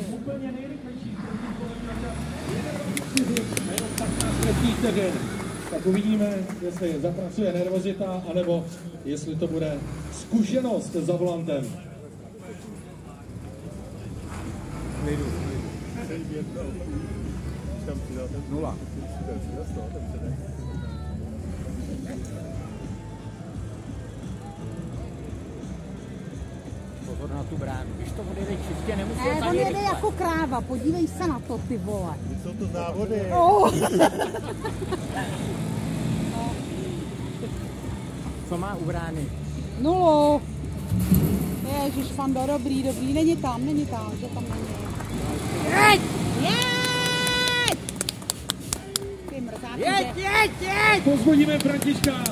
Úplně nejrychlejší vteřin. Tak uvidíme, jestli zapracuje nervozita, anebo jestli to bude zkušenost za volantem. Nula. Pozor na tu bránu. Když to odjede čistě, nemusí on ani jede rychle. jako kráva, podívej se na to, ty vole. Jsou to závody. Oh. Co má u brány? Nulu. Ježiš, Fando, dobrý, není tam, že tam není. Jeď! Jeď! Ty mrzáky, Jeď! Pozvodíme Františka!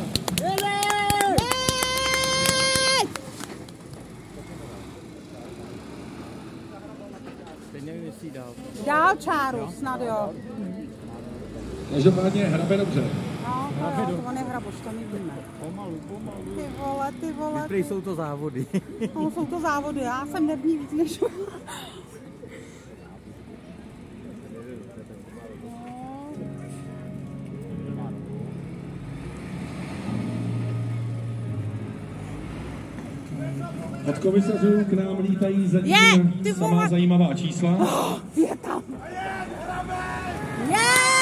Teď nevím, jestli dál. Dál čáru, snad jo. Každopádně hrabe dobře. No, to jo, on je hraboš, to my víme. Pomalu. Ty vole. Prý jsou to závody. No, jsou to závody, já jsem nevní víc než... Od komisařů k nám lítají zatím samá zajímavá čísla. Je tam! Je!